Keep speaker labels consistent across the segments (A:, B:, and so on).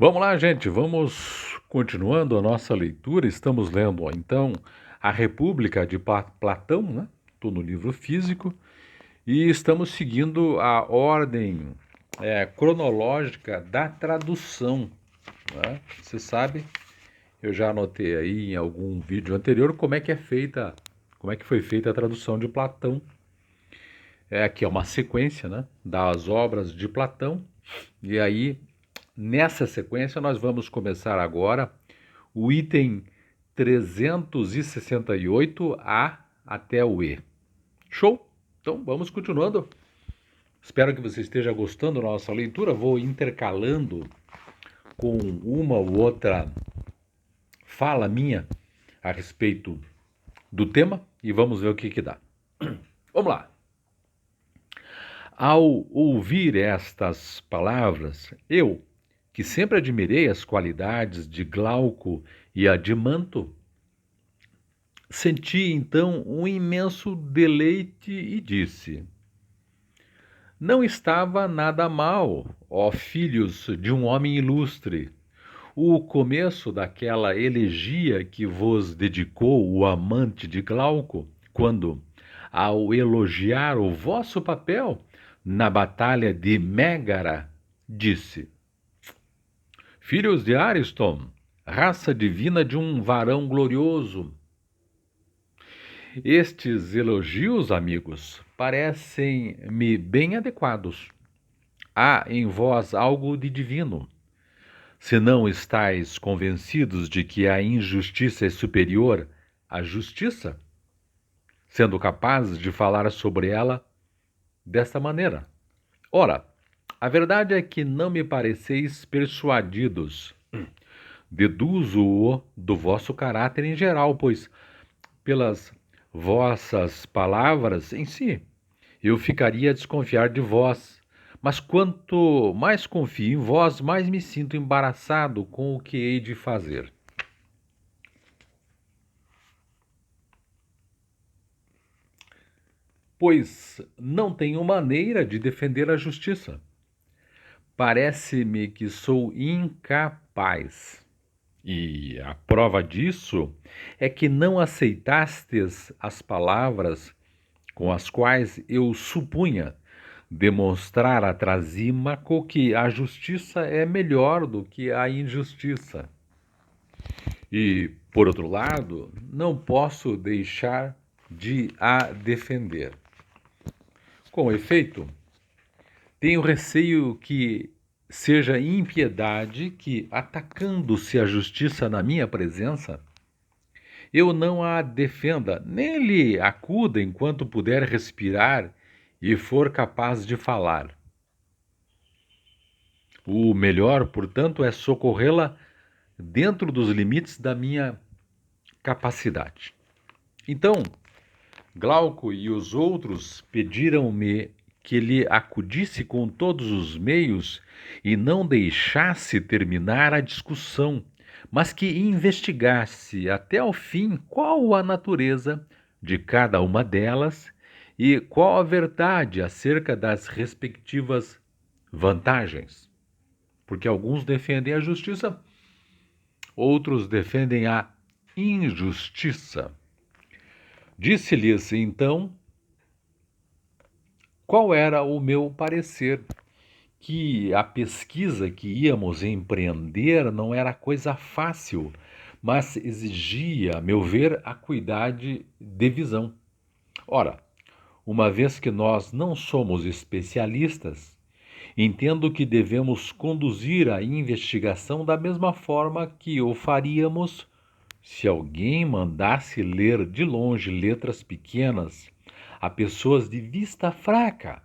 A: Vamos lá, gente, vamos continuando a nossa leitura. Estamos lendo, ó, então, A República de Platão, né? Estou no livro físico e estamos seguindo a ordem cronológica da tradução, né? Você sabe, eu já anotei aí em algum vídeo anterior como é que foi feita a tradução de Platão. Aqui é uma sequência, né, das obras de Platão. E aí, nessa sequência, nós vamos começar agora o item 368 A até o E. Show? Então vamos continuando. Espero que você esteja gostando da nossa leitura. Vou intercalando com uma ou outra fala minha a respeito do tema e vamos ver o que dá. Vamos lá. Ao ouvir estas palavras, eu, que sempre admirei as qualidades de Glauco e a de Manto, senti então um imenso deleite e disse: Não estava nada mal, ó filhos de um homem ilustre, o começo daquela elegia que vos dedicou o amante de Glauco, quando, ao elogiar o vosso papel na batalha de Mégara, disse: Filhos de Ariston, raça divina de um varão glorioso. Estes elogios, amigos, parecem-me bem adequados. Há em vós algo de divino. Se não estáis convencidos de que a injustiça é superior à justiça, sendo capazes de falar sobre ela desta maneira. Ora, a verdade é que não me pareceis persuadidos. Deduzo-o do vosso caráter em geral, pois, pelas vossas palavras em si, eu ficaria a desconfiar de vós. Mas quanto mais confio em vós, mais me sinto embaraçado com o que hei de fazer. Pois não tenho maneira de defender a justiça. Parece-me que sou incapaz. E a prova disso é que não aceitastes as palavras com as quais eu supunha demonstrar a Trasímaco que a justiça é melhor do que a injustiça. E, por outro lado, não posso deixar de a defender. Com efeito, tenho receio que seja impiedade que, atacando-se a justiça na minha presença, eu não a defenda, nem lhe acuda enquanto puder respirar e for capaz de falar. O melhor, portanto, é socorrê-la dentro dos limites da minha capacidade. Então, Glauco e os outros pediram-me que lhe acudisse com todos os meios e não deixasse terminar a discussão, mas que investigasse até ao fim qual a natureza de cada uma delas e qual a verdade acerca das respectivas vantagens. Porque alguns defendem a justiça, outros defendem a injustiça. Disse-lhes então qual era o meu parecer, que a pesquisa que íamos empreender não era coisa fácil, mas exigia, a meu ver, acuidade de visão. Ora, uma vez que nós não somos especialistas, entendo que devemos conduzir a investigação da mesma forma que o faríamos se alguém mandasse ler de longe letras pequenas a pessoas de vista fraca,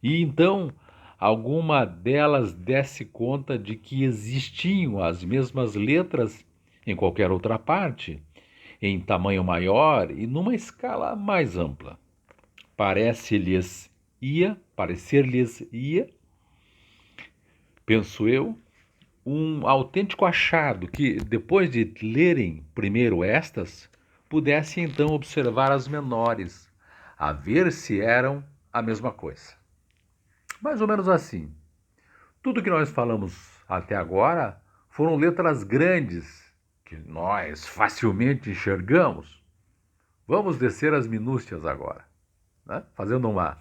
A: e então alguma delas desse conta de que existiam as mesmas letras em qualquer outra parte, em tamanho maior e numa escala mais ampla. Parecer-lhes ia, penso eu, um autêntico achado que, depois de lerem primeiro estas, pudessem então observar as menores, a ver se eram a mesma coisa. Mais ou menos assim. Tudo que nós falamos até agora foram letras grandes que nós facilmente enxergamos. Vamos descer as minúcias agora, né? Fazendo uma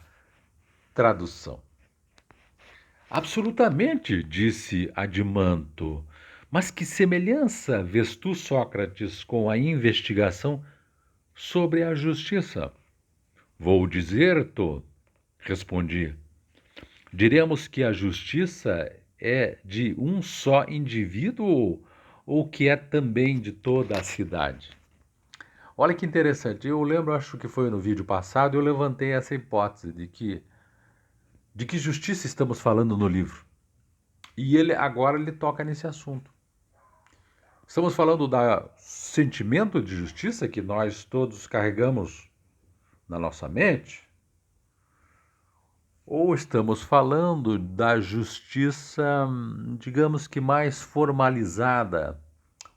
A: tradução. Absolutamente, disse Adimanto. Mas que semelhança vês tu, Sócrates, com a investigação sobre a justiça? Vou dizer-te, respondi. Diremos que a justiça é de um só indivíduo ou que é também de toda a cidade? Olha que interessante. Eu lembro, acho que foi no vídeo passado, eu levantei essa hipótese de que justiça estamos falando no livro. E ele toca nesse assunto. Estamos falando do sentimento de justiça que nós todos carregamos na nossa mente? Ou estamos falando da justiça, digamos que mais formalizada,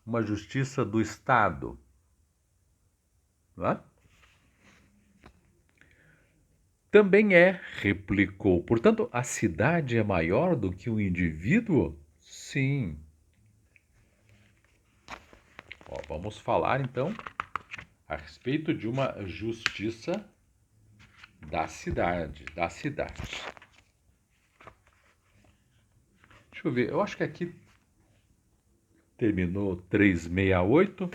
A: uma justiça do Estado? Não é? Também é, replicou. Portanto, a cidade é maior do que o indivíduo? Sim. Ó, vamos falar então a respeito de uma justiça da cidade, Deixa eu ver, eu acho que aqui terminou 368.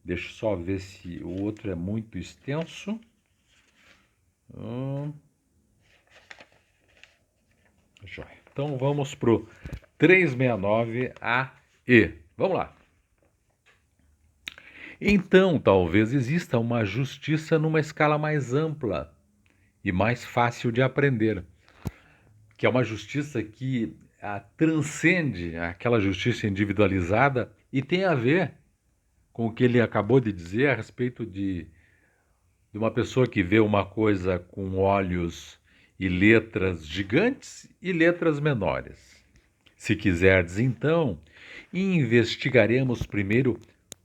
A: Deixa eu só ver se o outro é muito extenso. Joia. Então vamos pro 369AE. Vamos lá. Então, talvez exista uma justiça numa escala mais ampla e mais fácil de aprender, que é uma justiça que transcende aquela justiça individualizada e tem a ver com o que ele acabou de dizer a respeito de uma pessoa que vê uma coisa com olhos e letras gigantes e letras menores. Se quiserdes, então, investigaremos primeiro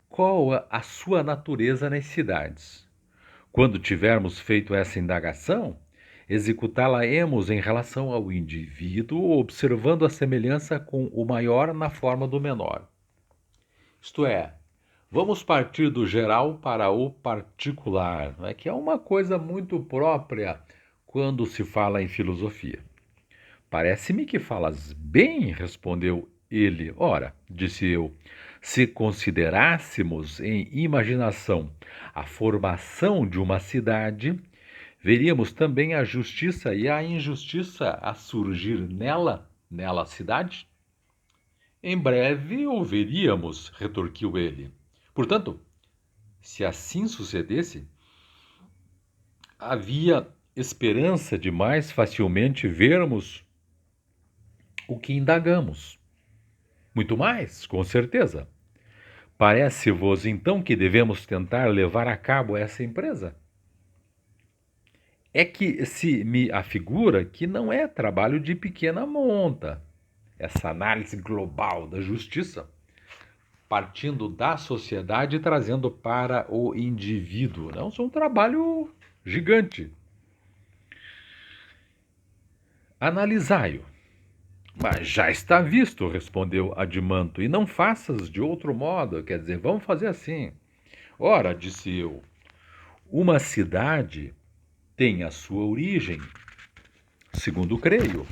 A: qual a sua natureza nas cidades. Quando tivermos feito essa indagação, executá-la-emos em relação ao indivíduo, observando a semelhança com o maior na forma do menor. Isto é, vamos partir do geral para o particular, né, que é uma coisa muito própria quando se fala em filosofia. Parece-me que falas bem, respondeu ele. Ora, disse eu, se considerássemos em imaginação a formação de uma cidade, veríamos também a justiça e a injustiça a surgir nela cidade? Em breve o veríamos, retorquiu ele. Portanto, se assim sucedesse, havia esperança de mais facilmente vermos o que indagamos. Muito mais, com certeza. Parece-vos então que devemos tentar levar a cabo essa empresa? É que se me afigura que não é trabalho de pequena monta, essa análise global da justiça, partindo da sociedade e trazendo para o indivíduo. Não, isso é um trabalho gigante. Analisai-o. Mas já está visto, respondeu Adimanto, e não faças de outro modo, quer dizer, vamos fazer assim. Ora, disse eu, uma cidade tem a sua origem, segundo creio,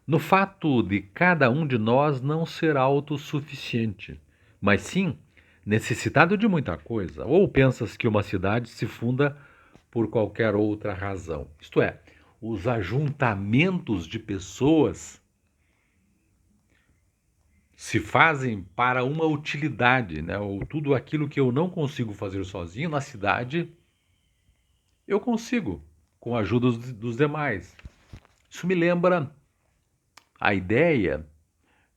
A: no fato de cada um de nós não ser autossuficiente, mas sim necessitado de muita coisa. Ou pensas que uma cidade se funda por qualquer outra razão? Isto é, os ajuntamentos de pessoas se fazem para uma utilidade, né? Ou tudo aquilo que eu não consigo fazer sozinho na cidade, eu consigo, com a ajuda dos demais. Isso me lembra a ideia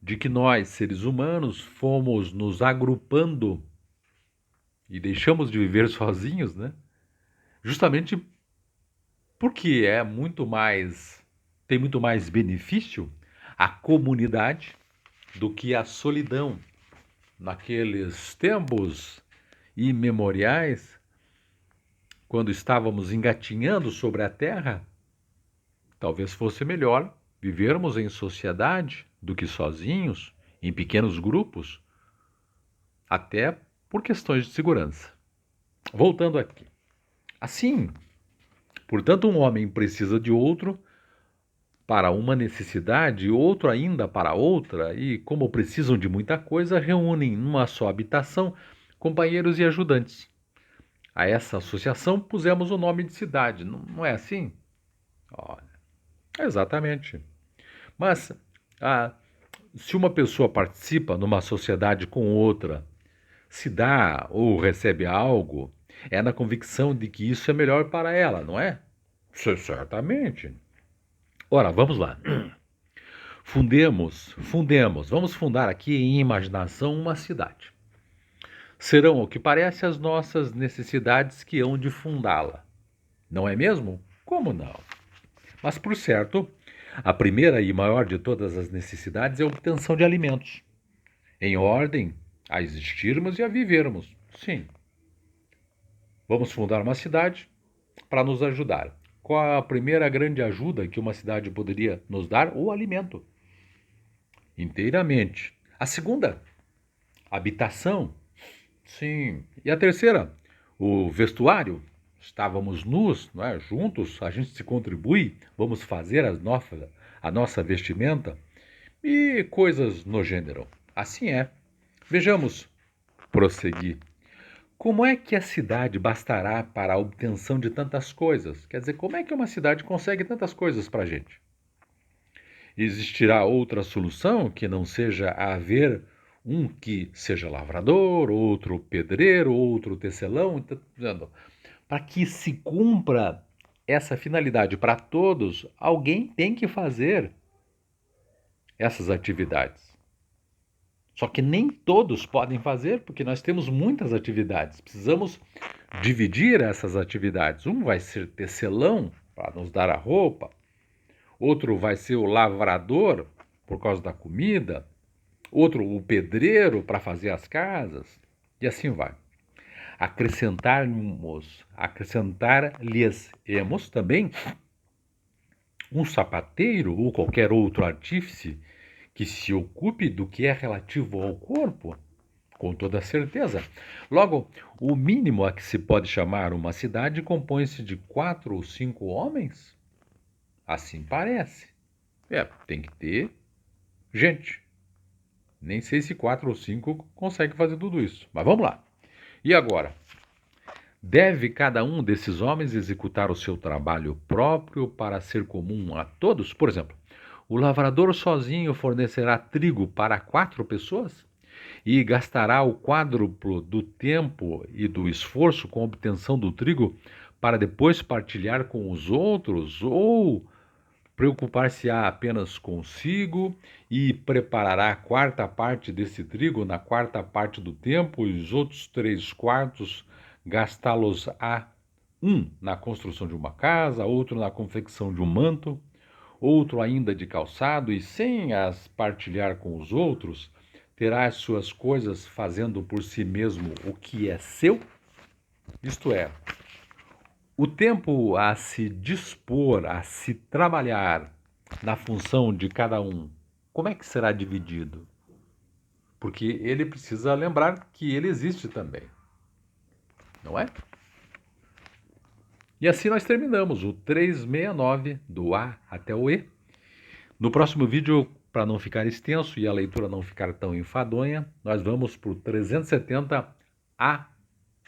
A: de que nós, seres humanos, fomos nos agrupando e deixamos de viver sozinhos, né? Justamente porque tem muito mais benefício a comunidade do que a solidão. Naqueles tempos imemoriais, quando estávamos engatinhando sobre a terra, talvez fosse melhor vivermos em sociedade do que sozinhos, em pequenos grupos, até por questões de segurança. Voltando aqui. Assim, portanto, um homem precisa de outro para uma necessidade e outro ainda para outra, e como precisam de muita coisa, reúnem numa só habitação companheiros e ajudantes. A essa associação pusemos o nome de cidade, não é assim? Olha, exatamente. Mas ah, se uma pessoa participa numa sociedade com outra, se dá ou recebe algo, é na convicção de que isso é melhor para ela, não é? Certamente. Ora, vamos lá. Vamos fundar aqui em imaginação uma cidade. Serão, ao que parece, as nossas necessidades que hão de fundá-la. Não é mesmo? Como não? Mas, por certo, a primeira e maior de todas as necessidades é a obtenção de alimentos, em ordem a existirmos e a vivermos. Sim. Vamos fundar uma cidade para nos ajudar. Qual a primeira grande ajuda que uma cidade poderia nos dar? O alimento. Inteiramente. A segunda, habitação. Sim. E a terceira, o vestuário. Estávamos nus, não é? Juntos, a gente se contribui, vamos fazer a nossa vestimenta e coisas no gênero. Assim é. Vejamos, prosseguir. Como é que a cidade bastará para a obtenção de tantas coisas? Quer dizer, como é que uma cidade consegue tantas coisas para a gente? Existirá outra solução que não seja haver um que seja lavrador, outro pedreiro, outro tecelão? Para que se cumpra essa finalidade para todos, alguém tem que fazer essas atividades. Só que nem todos podem fazer, porque nós temos muitas atividades. Precisamos dividir essas atividades. Um vai ser tecelão, para nos dar a roupa. Outro vai ser o lavrador, por causa da comida. Outro, o pedreiro, para fazer as casas. E assim vai. Acrescentar-lhes-emos também um sapateiro ou qualquer outro artífice que se ocupe do que é relativo ao corpo, com toda certeza. Logo, o mínimo a que se pode chamar uma cidade compõe-se de 4 ou 5 homens? Assim parece. Tem que ter gente. Nem sei se 4 ou 5 consegue fazer tudo isso. Mas vamos lá. E agora? Deve cada um desses homens executar o seu trabalho próprio para ser comum a todos? Por exemplo, o lavrador sozinho fornecerá trigo para 4 pessoas e gastará o quádruplo do tempo e do esforço com a obtenção do trigo para depois partilhar com os outros? Ou preocupar-se-á apenas consigo e preparará a quarta parte desse trigo na quarta parte do tempo e os outros 3/4 gastá-los-á, um na construção de uma casa, outro na confecção de um manto, outro ainda de calçado, e sem as partilhar com os outros, terá as suas coisas fazendo por si mesmo o que é seu? Isto é, o tempo a se dispor, a se trabalhar na função de cada um, como é que será dividido? Porque ele precisa lembrar que ele existe também, não é? E assim nós terminamos o 369 do A até o E. No próximo vídeo, para não ficar extenso e a leitura não ficar tão enfadonha, nós vamos para o 370 A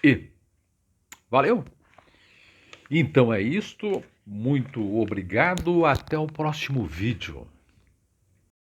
A: E. Valeu? Então é isto. Muito obrigado. Até o próximo vídeo.